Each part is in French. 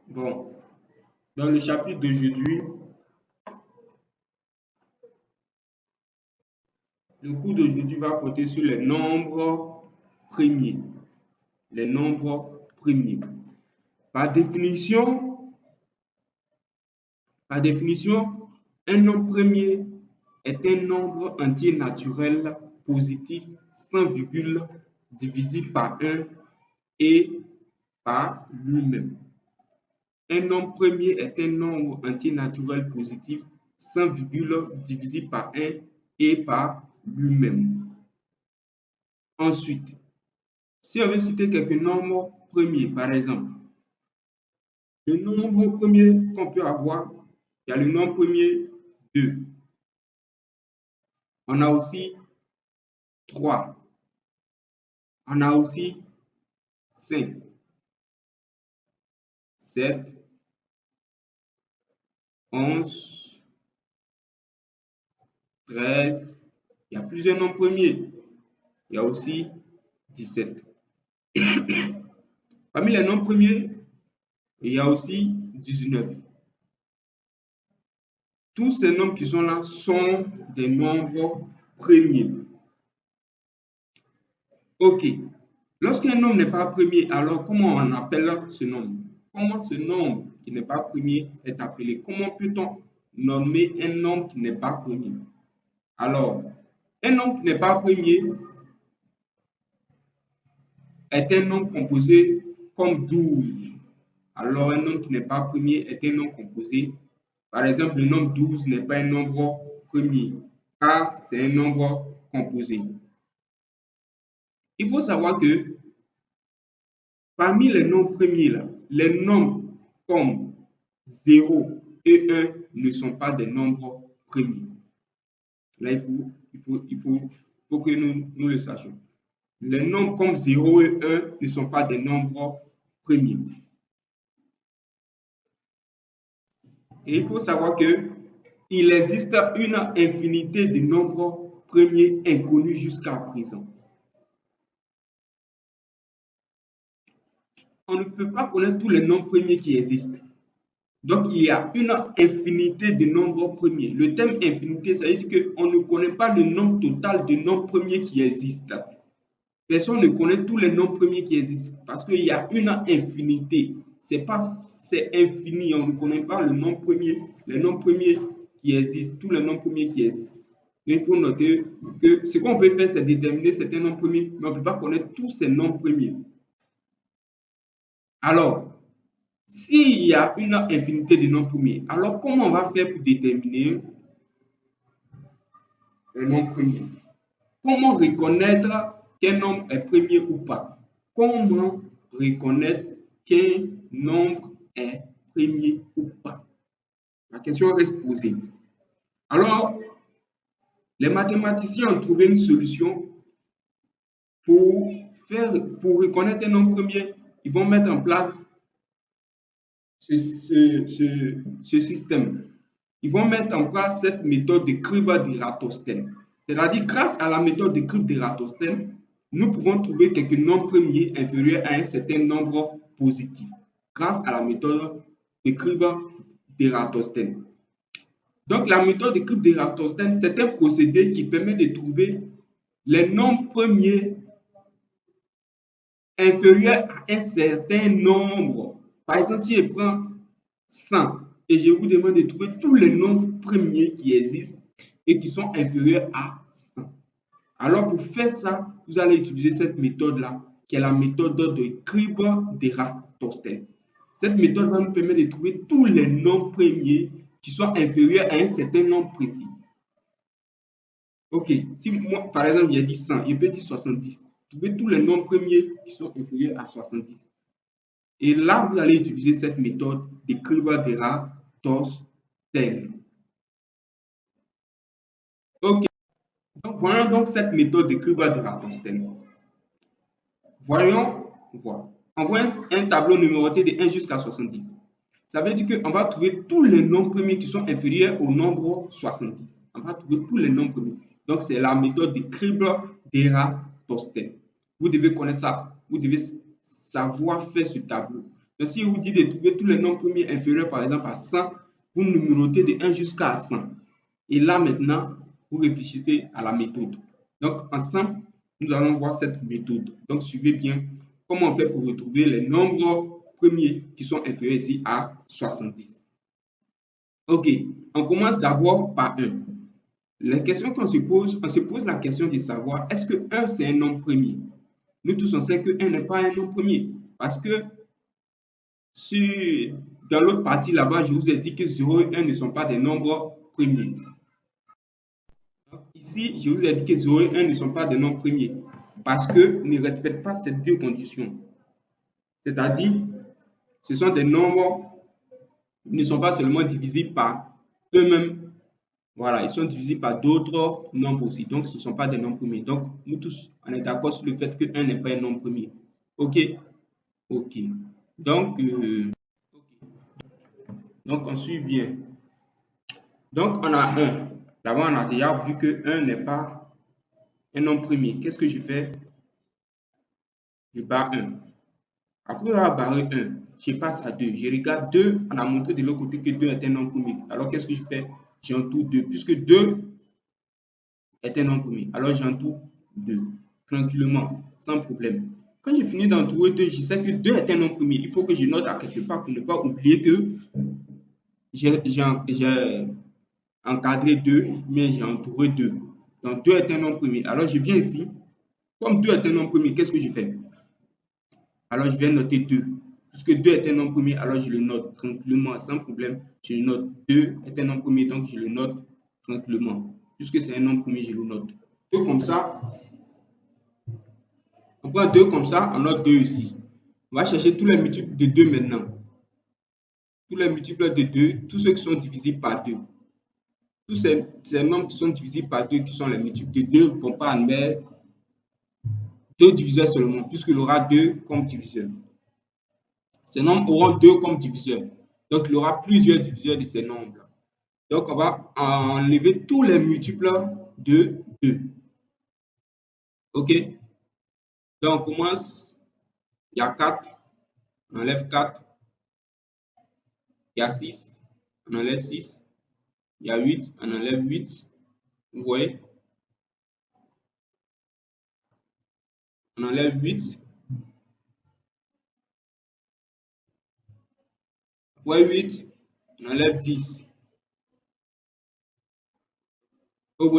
Bon, dans le chapitre d'aujourd'hui, le cours d'aujourd'hui va porter sur les nombres premiers. Les nombres premiers. Par définition, un nombre premier est un nombre entier naturel positif sans virgule divisible par 1 et par lui-même. Un nombre premier est un nombre entier naturel positif sans virgule divisible par 1 et par lui-même. Ensuite, si on veut citer quelques nombres premiers, par exemple, le nombre premier qu'on peut avoir, il y a le nombre premier 2. On a aussi 3. On a aussi 5, 7, 11, 13. Il y a plusieurs nombres premiers. Il y a aussi 17. Parmi les nombres premiers, il y a aussi 19. Tous ces nombres qui sont là sont des nombres premiers. Ok. Lorsqu'un nombre n'est pas premier, alors comment on appelle ce nombre? Comment ce nombre qui n'est pas premier est appelé? Comment peut-on nommer un nombre qui n'est pas premier? Alors, un nombre qui n'est pas premier est un nombre composé comme 12. Alors, un nombre qui n'est pas premier est un nombre composé. Par exemple, le nombre 12 n'est pas un nombre premier, car c'est un nombre composé. Il faut savoir que parmi les nombres premiers, là, les nombres comme 0 et 1 ne sont pas des nombres premiers. Là, il faut que nous le sachions. Les nombres comme 0 et 1 ne sont pas des nombres premiers. Et il faut savoir que il existe une infinité de nombres premiers inconnus jusqu'à présent. On ne peut pas connaître tous les nombres premiers qui existent. Donc, il y a une infinité de nombres premiers. Le terme infinité, ça veut dire qu'on ne connaît pas le nombre total de nombres premiers qui existent. Personne ne connaît tous les nombres premiers qui existent parce qu'il y a une infinité. C'est infini, on ne connaît pas le nombre premier, les nombres premiers qui existent, tous les nombres premiers qui existent. Mais il faut noter que ce qu'on peut faire, c'est déterminer certains nombres premiers, mais on ne peut pas connaître tous ces nombres premiers. Alors, s'il y a une infinité de nombres premiers, alors comment on va faire pour déterminer un nombre premier? Comment reconnaître qu'un nombre est premier ou pas? Comment reconnaître qu'un nombre est premier ou pas? La question reste posée. Alors, les mathématiciens ont trouvé une solution pour reconnaître un nombre premier. Ils vont mettre en place ce système. Ils vont mettre en place cette méthode de Kriba-d'Eratosthène. C'est-à-dire, grâce à la méthode de Kriba-d'Eratosthène, nous pouvons trouver quelques nombres premiers inférieurs à un certain nombre positif. Grâce à la méthode de Kriba-d'Eratosthène. Donc, la méthode de Kriba-d'Eratosthène, c'est un procédé qui permet de trouver les nombres premiers inférieurs à un certain nombre. Par exemple, si je prends 100 et je vous demande de trouver tous les nombres premiers qui existent et qui sont inférieurs à 100. Alors, pour faire ça, vous allez utiliser cette méthode-là, qui est la méthode de Kriba-d'Eratosthène. Cette méthode va nous permettre de trouver tous les nombres premiers qui sont inférieurs à un certain nombre précis. Ok, si moi, par exemple, j'ai dit 100, je peux dire 70. Trouvez tous les nombres premiers qui sont inférieurs à 70. Et là, vous allez utiliser cette méthode de Kriba-d'Eratosthène. Ok, donc voyons donc cette méthode de Kriba-d'Eratosthène. Voyons, on voit un tableau numéroté de 1 jusqu'à 70. Ça veut dire qu'on va trouver tous les nombres premiers qui sont inférieurs au nombre 70. On va trouver tous les nombres premiers. Donc, c'est la méthode de Kriba-d'Eratosthène. Vous devez connaître ça. Vous devez savoir faire ce tableau. Donc, si vous dit de trouver tous les nombres premiers inférieurs, par exemple, à 100, vous numérotez de 1 jusqu'à 100. Et là, maintenant, vous réfléchissez à la méthode. Donc, ensemble, nous allons voir cette méthode. Donc, suivez bien comment on fait pour retrouver les nombres premiers qui sont inférieurs ici à 70. OK, on commence d'abord par 1. La question qu'on se pose la question de savoir est-ce que 1 c'est un nombre premier? Nous tous on sait que 1 n'est pas un nombre premier parce que dans l'autre partie là-bas, je vous ai dit que 0 et 1 ne sont pas des nombres premiers. Ici, je vous ai dit que 0 et 1 ne sont pas des nombres premiers parce qu'ils ne respectent pas ces deux conditions. C'est-à-dire, ce sont des nombres qui ne sont pas seulement divisibles par eux-mêmes. Voilà, ils sont divisés par d'autres nombres aussi. Donc, ce ne sont pas des nombres premiers. Donc, nous tous, on est d'accord sur le fait que 1 n'est pas un nombre premier. OK? OK. Donc, on suit bien. Donc, on a 1. Là-bas, on a déjà vu que 1 n'est pas un nombre premier. Qu'est-ce que je fais? Je barre 1. Après avoir barré 1, je passe à 2. Je regarde 2. On a montré de l'autre côté que 2 est un nombre premier. Alors, qu'est-ce que je fais? J'entoure 2. Puisque 2 est un nombre premier. Alors, j'entoure 2. Tranquillement, sans problème. Quand j'ai fini d'entourer 2, je sais que 2 est un nombre premier. Il faut que je note à quelque part pour ne pas oublier que j'ai encadré 2, mais j'ai entouré 2. Donc 2 est un nombre premier. Alors je viens ici. Comme 2 est un nombre premier, qu'est-ce que je fais? Alors je vais noter 2. Puisque 2 est un nombre premier, alors je le note tranquillement, sans problème. Je le note. 2 est un nombre premier, donc je le note tranquillement. Puisque c'est un nombre premier, je le note. 2 comme ça. On prend 2 comme ça, on note 2 ici. On va chercher tous les multiples de 2 maintenant. Tous les multiples de 2, tous ceux qui sont divisibles par 2. Tous ces nombres qui sont divisibles par 2, qui sont les multiples de 2, ne vont pas admettre 2 diviseurs seulement, puisqu'il aura 2 comme diviseur. Ces nombres auront 2 comme diviseur. Donc, il y aura plusieurs diviseurs de ces nombres. Donc, on va enlever tous les multiples de 2. OK? Donc, on commence. Il y a 4. On enlève 4. Il y a 6. On enlève 6. Il y a 8. On enlève 8. Vous voyez? On enlève 8. Après 8, on enlève 10.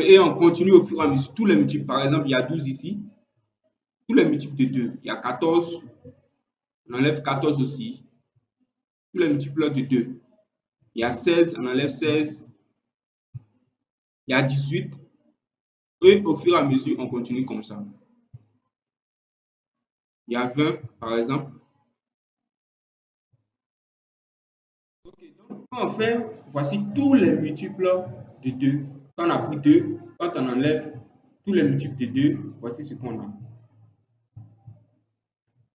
Et on continue au fur et à mesure. Tous les multiples, par exemple, il y a 12 ici. Tous les multiples de 2, il y a 14. On enlève 14 aussi. Tous les multiples de 2. Il y a 16, on enlève 16. Il y a 18. Et au fur et à mesure, on continue comme ça. Il y a 20, par exemple. Ok, donc, quand on fait, voici tous les multiples de 2. Quand on a pris 2, quand on enlève tous les multiples de 2, voici ce qu'on a.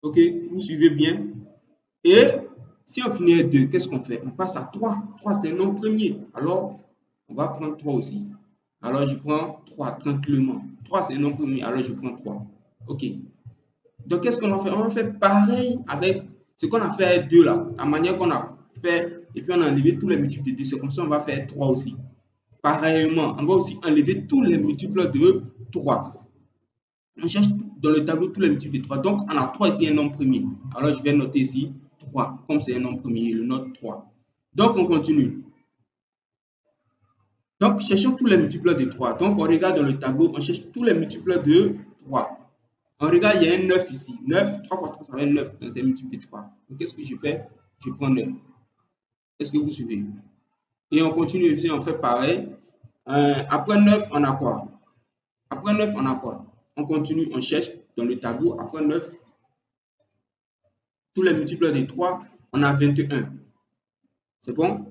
Ok, vous suivez bien? Et si on finit à 2, qu'est-ce qu'on fait? On passe à 3. 3, c'est un nombre premier. Alors, on va prendre 3 aussi. Alors, je prends 3 tranquillement. 3, c'est un nombre premier. Alors, je prends 3. OK. Donc, qu'est-ce qu'on va faire? On va faire pareil avec ce qu'on a fait avec 2 là. La manière qu'on a fait, et puis on a enlevé tous les multiples de 2. C'est comme ça qu'on va faire 3 aussi. Pareillement, on va aussi enlever tous les multiples de 3. On cherche dans le tableau tous les multiples de 3. Donc, on a 3 ici, un nombre premier. Alors, je vais noter ici 3. Comme c'est un nombre premier, je le note 3. Donc, on continue. Donc, cherchons tous les multiples de 3. Donc, on regarde dans le tableau, on cherche tous les multiples de 3. On regarde, il y a un 9 ici. 9, 3 fois 3, ça va être 9. Donc, c'est multiple de 3. Donc, qu'est-ce que je fais? Je prends 9. Est-ce que vous suivez? Et on continue ici, on fait pareil. Après 9, on a quoi? Après 9, on a quoi? On continue, on cherche dans le tableau. Après 9, tous les multiples de 3, on a 21. C'est bon?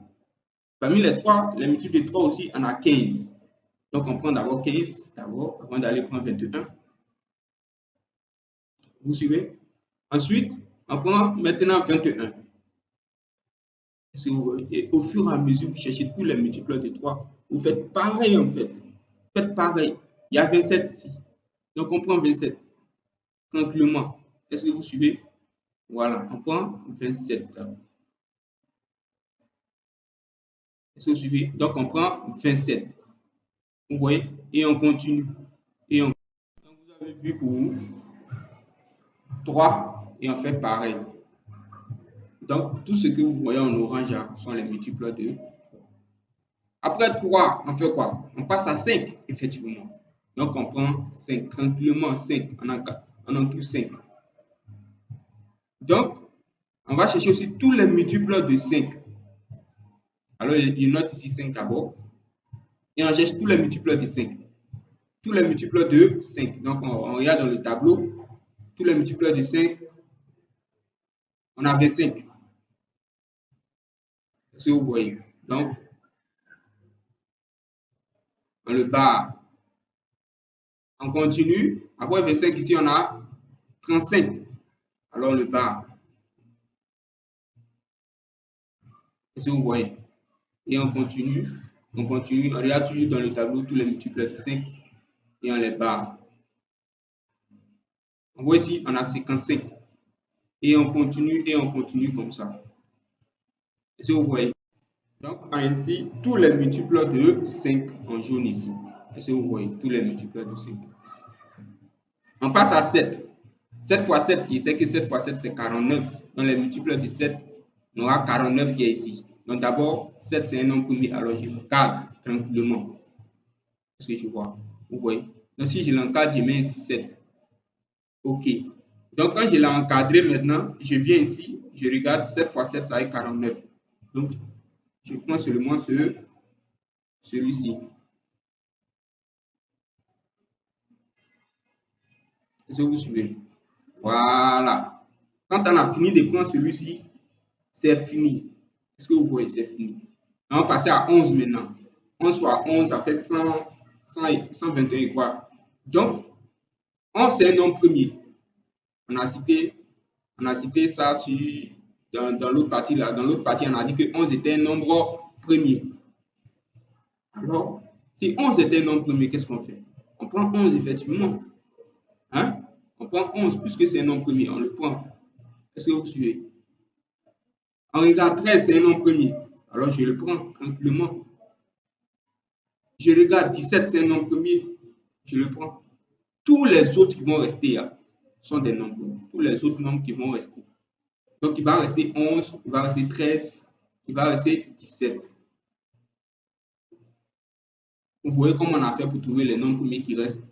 Parmi les 3, les multiples de 3 aussi, on a 15. Donc, on prend d'abord 15, d'abord, avant d'aller prendre 21. Vous suivez? Ensuite, on prend maintenant 21. Et au fur et à mesure, vous cherchez tous les multiples de 3. Vous faites pareil en fait. Faites pareil. Il y a 27 ici. Donc, on prend 27. Tranquillement. Est-ce que vous suivez? Voilà, on prend 27. Est-ce que vous suivez? Donc, on prend 27. Vous voyez? Et on continue. Et on... Donc, vous avez vu pour 3 et on fait pareil. Donc, tout ce que vous voyez en orange sont les multiples de. Après 3, on fait quoi? On passe à 5, effectivement. Donc, on prend 5, tranquillement 5. On en trouve 5. Donc, on va chercher aussi tous les multiples de 5. Alors, il note ici 5 d'abord. Et on cherche tous les multiples de 5. Tous les multiples de 5. Donc, on regarde dans le tableau. Tous les multiples de 5, on a 25. Est-ce que vous voyez? Donc, on le barre. On continue. Après 25, ici, on a 35. Alors, on le barre. Est-ce que vous voyez? Et on continue. On continue. On regarde toujours dans le tableau tous les multiples de 5 et on les barre. On voit ici, on a 55. Et on continue comme ça. Est-ce que vous voyez? Donc, ainsi, tous les multiples de 5 en jaune ici. Est-ce que vous voyez? Tous les multiples de 5. On passe à 7. 7 fois 7, il sait que 7 fois 7, c'est 49. Donc, les multiples de 7, on aura 49 qui est ici. Donc, d'abord, 7, c'est un nombre premier. Alors, je l'encadre tranquillement. Est-ce que je vois? Vous voyez? Donc, si je l'encadre, je mets ici 7. OK. Donc, quand je l'ai encadré maintenant, je viens ici, je regarde 7 fois 7, ça fait 49. Donc, je prends seulement celui-ci. Est-ce que vous suivez? Voilà. Quand on a fini de prendre celui-ci, c'est fini. Est-ce que vous voyez? C'est fini. On va passer à 11 maintenant. 11 fois 11, ça fait 121 et quoi? Donc, 11, c'est un nombre premier. On a cité ça dans l'autre partie là. Dans l'autre partie, on a dit que 11 était un nombre premier. Alors, si 11 était un nombre premier, qu'est-ce qu'on fait? On prend 11 effectivement. Hein? On prend 11 puisque c'est un nombre premier. On le prend. Est-ce que vous suivez? On regarde 13, c'est un nombre premier. Alors, je le prends tranquillement. Je regarde 17, c'est un nombre premier. Je le prends. Tous les autres qui vont rester là sont des nombres. Tous les autres nombres qui vont rester. Donc, il va rester 11, il va rester 13, il va rester 17. Vous voyez comment on a fait pour trouver les nombres premiers qui restent.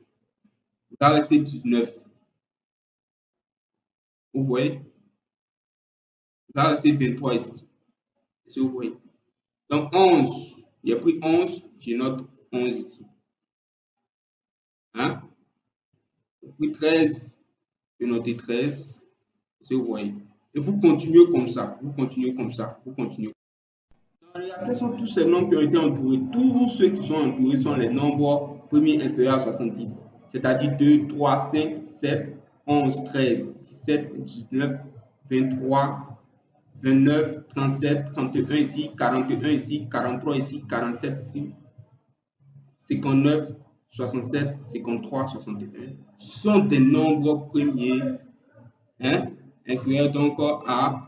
Il va rester 19. Vous voyez? Il va rester 23 ici. Est-ce que vous voyez? Donc, 11. J'ai pris 11, je note 11 ici. Hein? J'ai pris 13, je note 13. Est-ce que vous voyez? Et vous continuez comme ça. Vous continuez comme ça. Vous continuez. Quels sont tous ces nombres qui ont été entourés? Tous ceux qui sont entourés sont les nombres premiers inférieurs à 70. C'est-à-dire 2, 3, 5, 7, 11, 13, 17, 19, 23, 29, 37, 31 ici, 41 ici, 43 ici, 47 ici, 59, 67, 53, 61. Ce sont des nombres premiers inférieurs donc à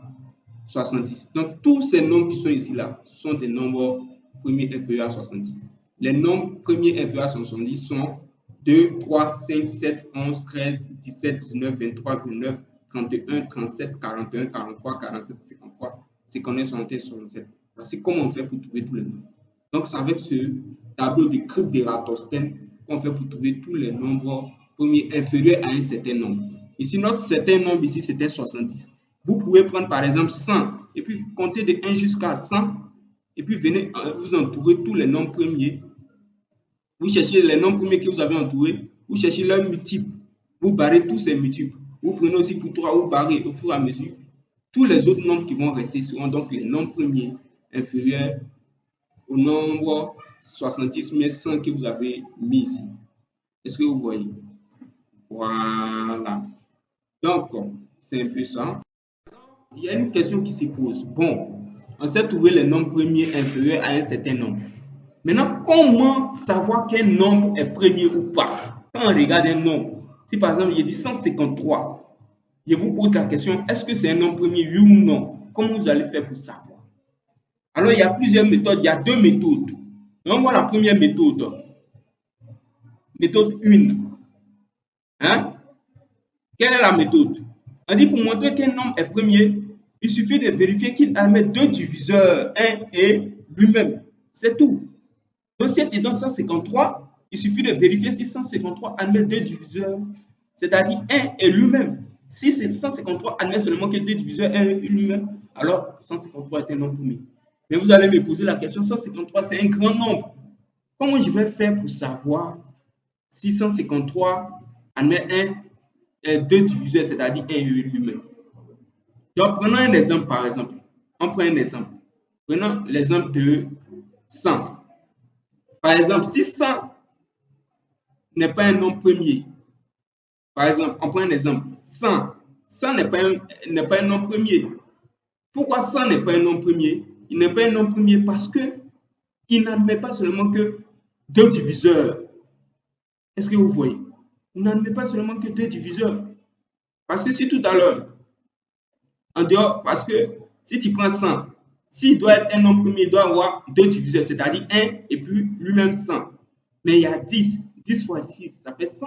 70. Donc, tous ces nombres qui sont ici, là, sont des nombres premiers inférieurs à 70. Les nombres premiers inférieurs à 70 sont 2, 3, 5, 7, 11, 13, 17, 19, 23, 29, 31, 37, 41, 43, 47, 53, 59, 61, 67. Voici comment on fait pour trouver tous les nombres. Donc, c'est avec ce tableau de crypte d'Ératosthène qu'on fait pour trouver tous les nombres premiers inférieurs à un certain nombre. Ici, notre certain nombre, ici, c'était 70. Vous pouvez prendre par exemple 100 et puis compter de 1 jusqu'à 100 et puis venez vous entourer tous les nombres premiers. Vous cherchez les nombres premiers que vous avez entourés, vous cherchez leurs multiples, vous barrez tous ces multiples. Vous prenez aussi pour 3, vous barrez au fur et à mesure. Tous les autres nombres qui vont rester seront donc les nombres premiers inférieurs au nombre 70 mais 100 que vous avez mis ici. Est-ce que vous voyez? Voilà. Donc, c'est un peu ça. Il y a une question qui se pose. Bon, on sait trouver les nombres premiers inférieurs à un certain nombre. Maintenant, comment savoir qu'un nombre est premier ou pas? Quand on regarde un nombre, si par exemple, il dit 153, Je vous pose la question, est-ce que c'est un nombre premier, oui ou non? Comment vous allez faire pour savoir? Alors, il y a plusieurs méthodes, il y a deux méthodes. Donc, on voit la première méthode. Méthode 1. Hein? Quelle est la méthode? On dit pour montrer qu'un nombre est premier, il suffit de vérifier qu'il admet deux diviseurs, 1 et lui-même. C'est tout. Donc, si elle te donne 153, il suffit de vérifier si 153 admet deux diviseurs, c'est-à-dire 1 et lui-même. Si 153 admet seulement que deux diviseurs, 1 et lui-même, alors 153 est un nombre premier. Mais vous allez me poser la question, 153 c'est un grand nombre. Comment je vais faire pour savoir si 153 admet deux diviseurs, c'est-à-dire 1 et lui-même? Donc, prenons un exemple par exemple. On prend un exemple. Prenons l'exemple de 100. Par exemple, si 100 n'est pas un nombre premier, par exemple, on prend un exemple, 100. 100 n'est pas un nombre premier. Pourquoi 100 n'est pas un nombre premier? Il n'est pas un nombre premier parce que il n'admet pas seulement que deux diviseurs. Est-ce que vous voyez? Il n'admet pas seulement que deux diviseurs. Parce que si tout à l'heure, en dehors, parce que si tu prends 100, s'il doit être un nombre premier, il doit avoir deux diviseurs, c'est-à-dire 1 et puis lui-même 100. Mais il y a 10. 10 fois 10, ça fait 100.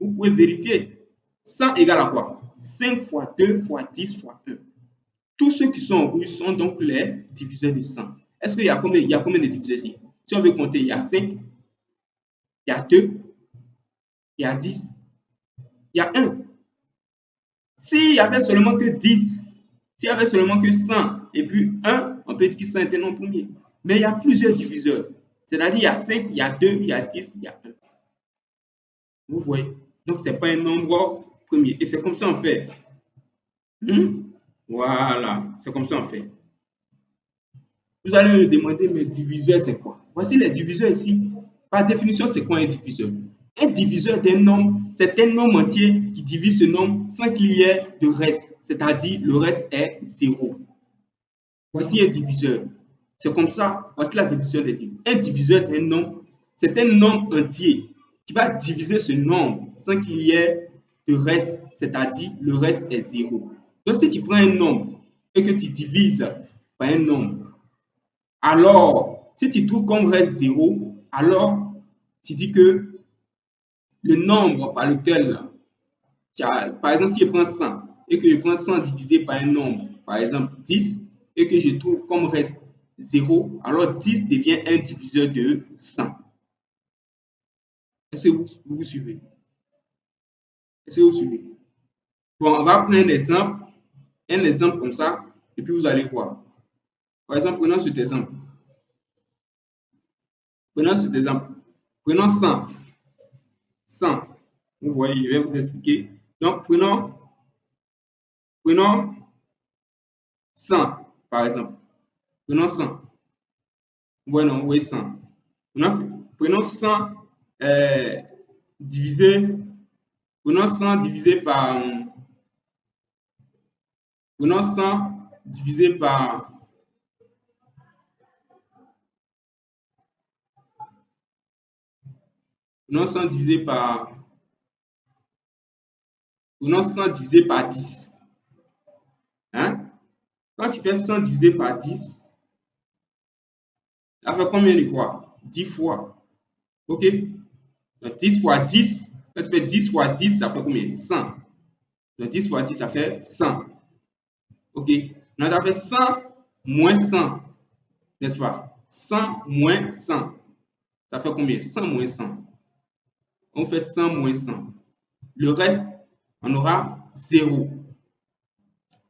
Vous pouvez vérifier. 100 égale à quoi? 5 fois 2 fois 10 fois 1. Tous ceux qui sont en rouge sont donc les diviseurs de 100. Est-ce qu'il y a combien de diviseurs ici? Si on veut compter, il y a 5, il y a 2, il y a 10, il y a 1. S'il y avait seulement que 10, s'il y avait seulement que 100 et puis 1, on peut dire que 100 est un nombre premier. Mais il y a plusieurs diviseurs. C'est-à-dire il y a 5, il y a 2, il y a 10, il y a 1. Vous voyez? Donc, ce n'est pas un nombre premier. Et c'est comme ça on fait. Voilà, c'est comme ça on fait. Vous allez me demander, mais diviseur, c'est quoi? Voici les diviseurs ici. Par définition, c'est quoi un diviseur? Un diviseur d'un nombre, c'est un nombre entier qui divise ce nombre sans qu'il y ait de reste. C'est-à-dire, le reste est 0. Voici un diviseur. C'est comme ça. Voici la division des diviseurs. Un diviseur d'un nombre, c'est un nombre entier qui va diviser ce nombre sans qu'il y ait de reste. C'est-à-dire, le reste est 0. Donc, si tu prends un nombre et que tu divises par un nombre, alors, si tu trouves comme reste 0, alors tu dis que le nombre par lequel, par exemple, si je prends 100 et que je prends 100 divisé par un nombre, par exemple 10, et que je trouve comme reste 0, alors 10 devient un diviseur de 100. Est-ce que vous suivez? Est-ce que vous suivez? Bon, on va prendre un exemple comme ça, et puis vous allez voir. Par exemple, prenons cet exemple. Prenons 100. 100. Vous voyez, je vais vous expliquer. Donc, prenons 100, par exemple. Prenons 100. Voilà, vous voyez 100. Prenons 100 divisé. Prenons 100 divisé par. Prenons 100 divisé par. Prenons 100 divisé par. Prenons 100 divisé par 10. Hein? Quand tu fais 100 divisé par 10, ça fait combien de fois? 10 fois. OK? Donc 10 fois 10, quand tu fais 10 fois 10, ça fait combien? 100. Donc 10 fois 10, ça fait 100. OK? Donc ça fait 100 moins 100, n'est-ce pas? 100 moins 100. Ça fait combien? 100 moins 100. On fait 100 moins 100. Le reste, on aura 0.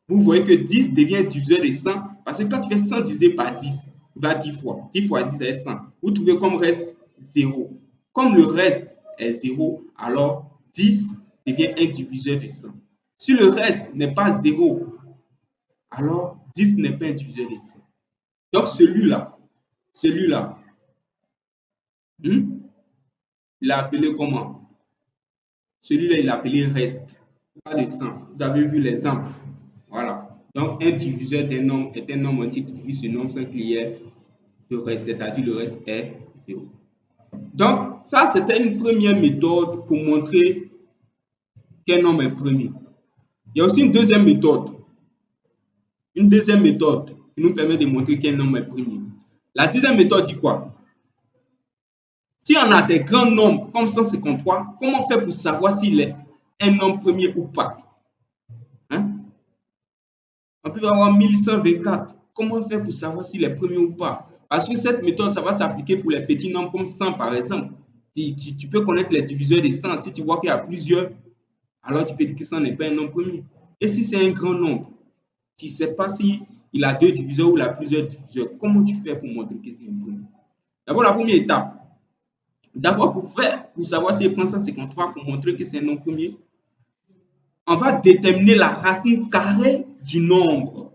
Vous voyez que 10 devient diviseur de 100 parce que quand tu fais 100 divisé par 10, il va 10 fois. 10 fois 10, c'est 100. Vous trouvez comme reste 0. Comme le reste est 0, alors 10 devient un diviseur de 100. Si le reste n'est pas 0, alors 10 n'est pas un diviseur de 100. Donc celui-là, il a appelé comment? Celui-là, il a appelé reste, pas de 100. Vous avez vu l'exemple. Voilà. Donc un diviseur d'un nombre est un nombre entier qui divise ce nombre sans qu'il y ait de reste, c'est-à-dire le reste est 0. Donc ça, c'était une première méthode pour montrer quel nombre est premier. Il y a aussi une deuxième méthode. Une deuxième méthode qui nous permet de montrer quel nombre est premier. La deuxième méthode dit quoi? Si on a des grands nombres comme 153, comment faire pour savoir s'il est un nombre premier ou pas? Hein? On peut avoir 1124. Comment faire pour savoir s'il est premier ou pas? Parce que cette méthode, ça va s'appliquer pour les petits nombres comme 100 par exemple. Tu peux connaître les diviseurs de 100. Si tu vois qu'il y a plusieurs, alors tu peux dire que 100 n'est pas un nombre premier. Et si c'est un grand nombre, tu ne sais pas s'il a deux diviseurs ou il a plusieurs diviseurs. Comment tu fais pour montrer que c'est un premier? D'abord, la première étape. D'abord, pour savoir s'il prend 153 pour montrer que c'est un nombre premier, on va déterminer la racine carrée du nombre.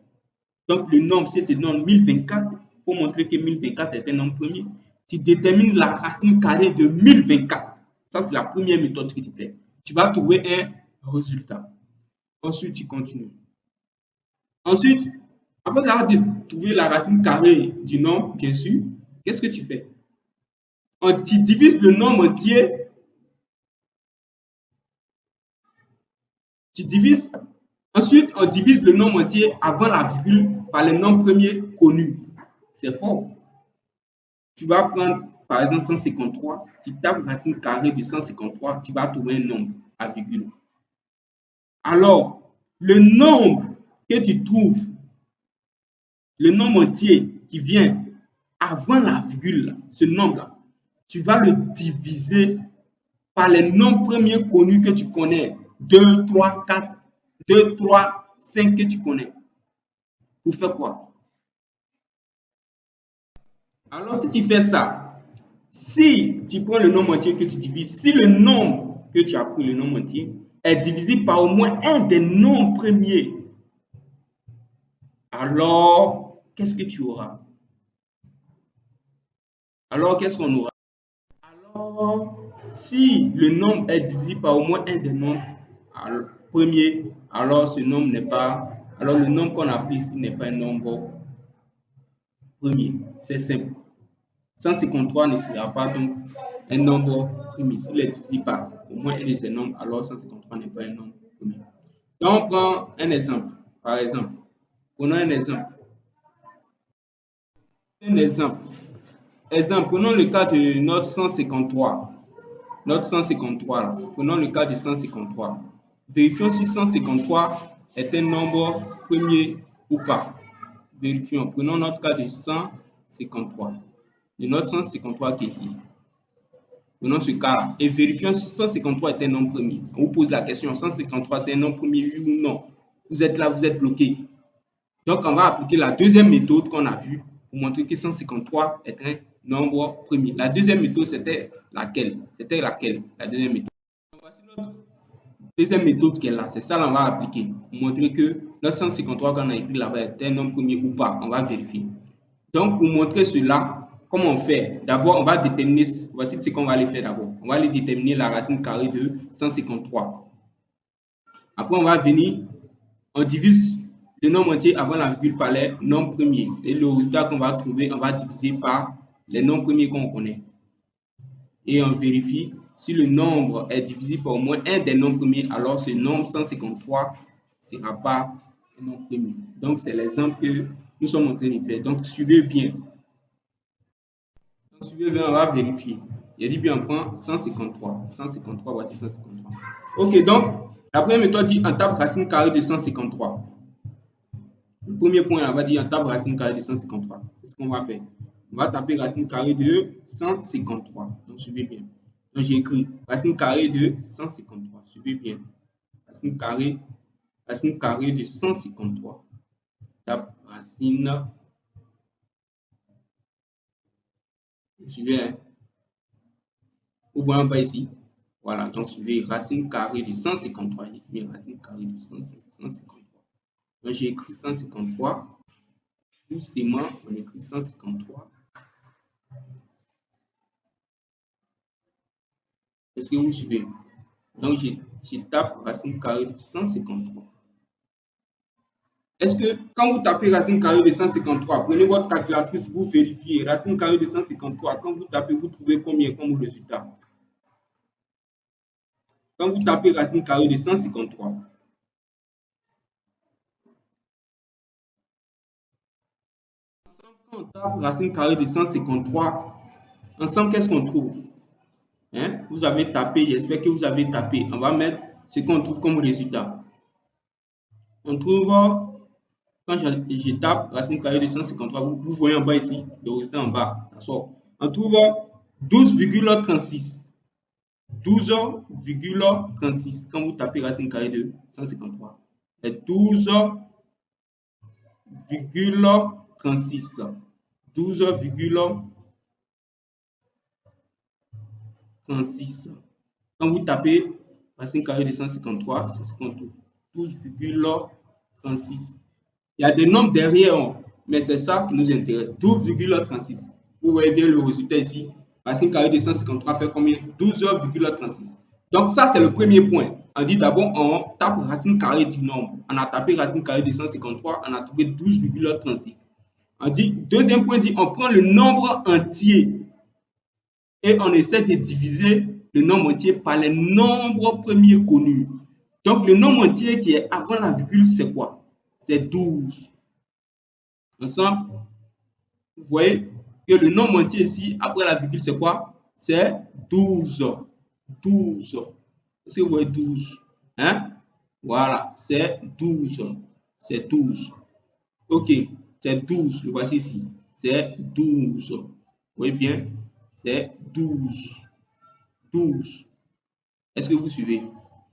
Donc, le nombre, si tu donnes 1024, pour montrer que 1024 est un nombre premier, tu détermines la racine carrée de 1024. Ça, c'est la première méthode que tu fais. Tu vas trouver un résultat. Ensuite, tu continues. Ensuite, après avoir trouvé la racine carrée du nombre, bien sûr, qu'est-ce que tu fais? Tu divises le nombre entier. Ensuite, on divise le nombre entier avant la virgule par le nombre premier connu. C'est fort. Tu vas prendre, par exemple, 153. Tu tapes racine carrée de 153. Tu vas trouver un nombre à virgule. Alors, le nombre que tu trouves, le nombre entier qui vient avant la virgule, ce nombre-là, tu vas le diviser par les nombres premiers connus que tu connais. 2, 3, 4, 2, 3, 5 que tu connais. Pour faire quoi? Alors, si tu fais ça, si tu prends le nombre entier que tu divises, si le nombre que tu as pris, le nombre entier, est divisé par au moins un des nombres premiers, alors, qu'est-ce que tu auras? Alors, qu'est-ce qu'on aura? Alors, si le nombre est divisé par au moins un des nombres premiers, alors ce nombre n'est pas, alors le nombre qu'on a pris ici n'est pas un nombre premier. C'est simple. 153 ne sera pas donc un nombre premier. S'il est divisé par au moins un de ces nombres, alors 153 n'est pas un nombre premier. Donc, on prend un exemple. Par exemple, prenons un exemple. Prenons le cas de notre 153. Notre 153, là. Prenons le cas de 153. Vérifions si 153 est un nombre premier ou pas. Vérifions. Prenons notre cas de 153. De notre 153 qui est ici. Prenons ce cas-là et vérifions si 153 est un nombre premier. On vous pose la question, 153 c'est un nombre premier, oui ou non? Vous êtes là, vous êtes bloqué. Donc, on va appliquer la deuxième méthode qu'on a vue pour montrer que 153 est un nombre premier. La deuxième méthode, c'était laquelle? La deuxième méthode. Voici notre deuxième méthode qui est là. C'est ça qu'on va appliquer pour montrer que notre 153 qu'on a écrit là-bas est un nombre premier ou pas. On va vérifier. Donc, pour montrer cela, comment on fait? D'abord, on va déterminer, voici ce qu'on va aller faire d'abord. On va aller déterminer la racine carrée de 153. Après, on va venir, on divise le nombre entier avant la virgule par les nombres premiers. Et le résultat qu'on va trouver, on va diviser par les nombres premiers qu'on connaît. Et on vérifie si le nombre est divisé par au moins un des nombres premiers, alors ce nombre 153 ne sera pas un nombre premier. Donc, c'est l'exemple que nous sommes en train de faire. Donc, suivez bien. Donc, suivez bien, on va vérifier. Il a dit bien, on prend 153. 153, voici 153. Ok, donc, la première méthode dit on tape racine carrée de 153. Le premier point, on va dire on tape racine carrée de 153. C'est ce qu'on va faire. On va taper racine carrée de 153. Donc, suivez bien. Donc, j'ai écrit racine carrée de 153. Suivez bien. Racine carrée de 153. Tape racine. Suivez, hein. Vous voyez en bas ici. Voilà, donc suivez racine carrée de 153. J'ai mis racine carrée de 153. Donc, j'ai écrit 153. Doucement, on écrit 153. Est-ce que vous suivez? Donc, je tape racine carrée de 153. Est-ce que quand vous tapez racine carrée de 153, prenez votre calculatrice, vous vérifiez. Racine carrée de 153, quand vous tapez, vous trouvez combien comme résultat? Quand vous tapez racine carrée de 153, quand on tape racine carrée de 153, ensemble, qu'est-ce qu'on trouve? Hein? Vous avez tapé, j'espère que vous avez tapé. On va mettre ce qu'on trouve comme résultat. On trouve, quand je tape racine carrée de 153, vous voyez en bas ici, le résultat en bas, ça sort. On trouve 12,36. 12,36 quand vous tapez racine carrée de 153. C'est 12,36. 12,36. Quand vous tapez racine carrée de 153, c'est ce qu'on trouve. 12,36. Il y a des nombres derrière, mais c'est ça qui nous intéresse. 12,36. Vous voyez bien le résultat ici. Racine carrée de 153 fait combien? 12,36. Donc ça, c'est le premier point. On dit d'abord, on tape racine carrée du nombre. On a tapé racine carrée de 153, on a trouvé 12,36. On dit, deuxième point, dit, on prend le nombre entier et on essaie de diviser le nombre entier par les nombres premiers connus. Donc le nombre entier qui est avant la virgule, c'est quoi? C'est 12. Ensemble, vous voyez que le nombre entier ici, après la virgule, c'est quoi? C'est 12. 12. Est-ce que vous voyez 12? Hein? Voilà, c'est 12. C'est 12. Ok, c'est 12. Le voici ici. C'est 12. Vous voyez bien? C'est 12. 12. Est-ce que vous suivez?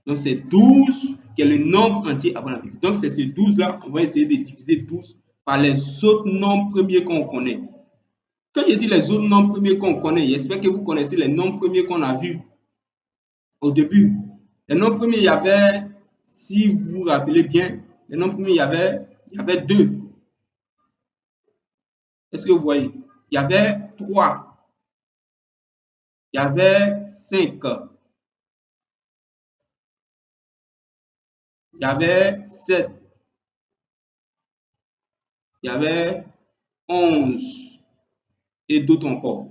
Donc, c'est 12 qui est le nombre entier avant la virgule. Donc, c'est ce 12-là. On va essayer de diviser 12 par les autres nombres premiers qu'on connaît. Quand je dis les autres nombres premiers qu'on connaît, j'espère que vous connaissez les nombres premiers qu'on a vus au début. Les nombres premiers, il y avait, si vous vous rappelez bien, les nombres premiers, il y avait 2. Est-ce que vous voyez? Il y avait 3. Il y avait 5. Il y avait 7. Il y avait 11. Et d'autres encore.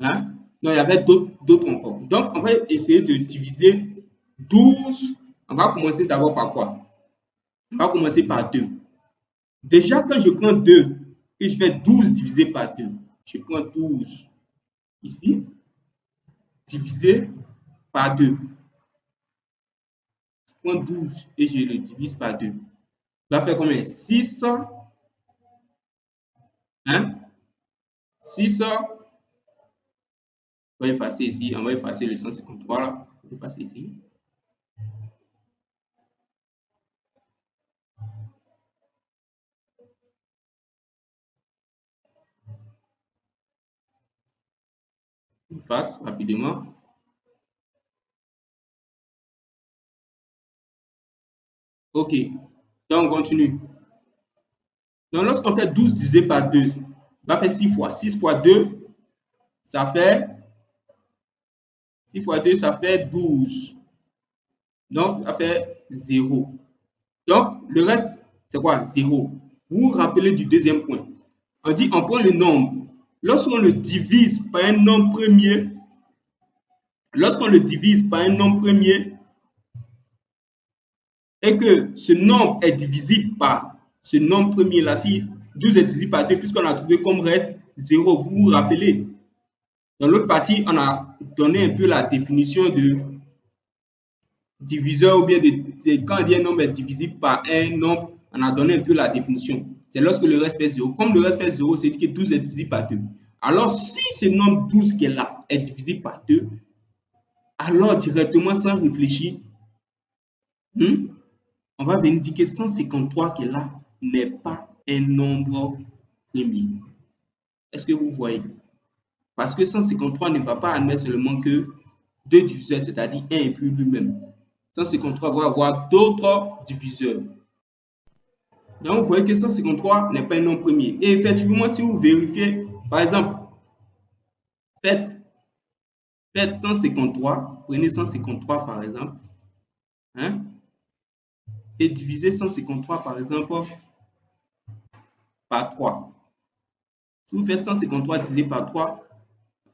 Hein? Non, il y avait d'autres encore. Donc, on va essayer de diviser 12. On va commencer d'abord par quoi? On va commencer par 2. Déjà, quand je prends 2 et je fais 12 divisé par 2, je prends 12 ici, divisé par 2. Je prends 12 et je le divise par 2. Ça va faire combien? 6. Hein? 6. On va effacer ici. On va effacer le 153 là. On va effacer ici. On efface rapidement. Ok. Donc, on continue. Donc, lorsqu'on fait 12 divisé par 2, on va faire 6 fois. 6 fois 2, ça fait 6 fois 2, ça fait 12. Donc, ça fait 0. Donc, le reste, c'est quoi? 0. Vous vous rappelez du deuxième point. On dit, on prend le nombre. Lorsqu'on le divise par un nombre premier, et que ce nombre est divisible par ce nombre premier là, si 12 est divisible par 2, puisqu'on a trouvé comme reste 0, vous vous rappelez. Dans l'autre partie, on a donné un peu la définition de diviseur ou bien quand on dit un nombre est divisible par un nombre, on a donné un peu la définition. C'est lorsque le reste fait 0. Comme le reste fait 0, c'est que 12 est divisible par 2. Alors, si ce nombre 12 qui est là est divisible par 2, alors directement sans réfléchir, on va venir dire que 153 qui est là n'est pas un nombre premier. Est-ce que vous voyez? Parce que 153 ne va pas admettre seulement que 2 diviseurs, c'est-à-dire 1 et puis lui-même. 153 va avoir d'autres diviseurs. Donc, vous voyez que 153 n'est pas un nombre premier. Et effectivement, si vous vérifiez, par exemple, faites 153, prenez 153 par exemple, hein, et divisez 153 par exemple par 3. Si vous faites 153 divisé par 3,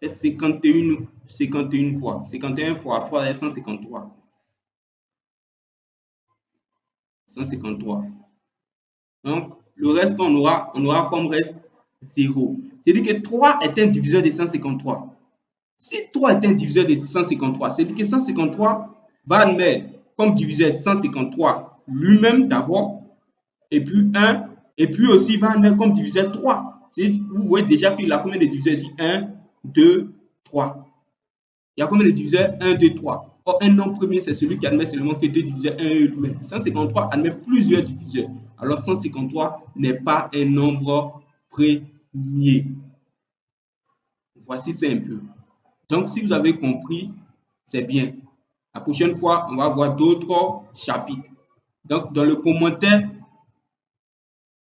fait 51 fois. 51 fois 3 est 153. 153. Donc, le reste qu'on aura, on aura comme reste 0. C'est-à-dire que 3 est un diviseur de 153. Si 3 est un diviseur de 153, c'est-à-dire que 153 va admettre comme diviseur 153 lui-même d'abord, et puis 1, et puis aussi va admettre comme diviseur 3. Vous voyez déjà qu'il a combien de diviseurs ici? 1, 2, 3. Il y a combien de diviseurs? 1, 2, 3. Or, un nombre premier, c'est celui qui admet seulement que 2 diviseurs, 1 et lui-même. 153 admet plusieurs diviseurs. Alors, 153 n'est pas un nombre premier. Voici simple. Donc, si vous avez compris, c'est bien. La prochaine fois, on va voir d'autres chapitres. Donc, dans le commentaire,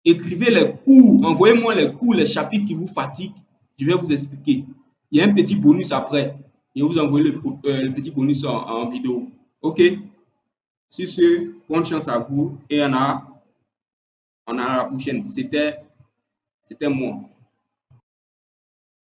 écrivez les cours, envoyez-moi les cours, les chapitres qui vous fatiguent. Je vais vous expliquer. Il y a un petit bonus après. Je vais vous envoyer le petit bonus en vidéo. OK? Sur ce, bonne chance à vous et on a la prochaine. C'était moi.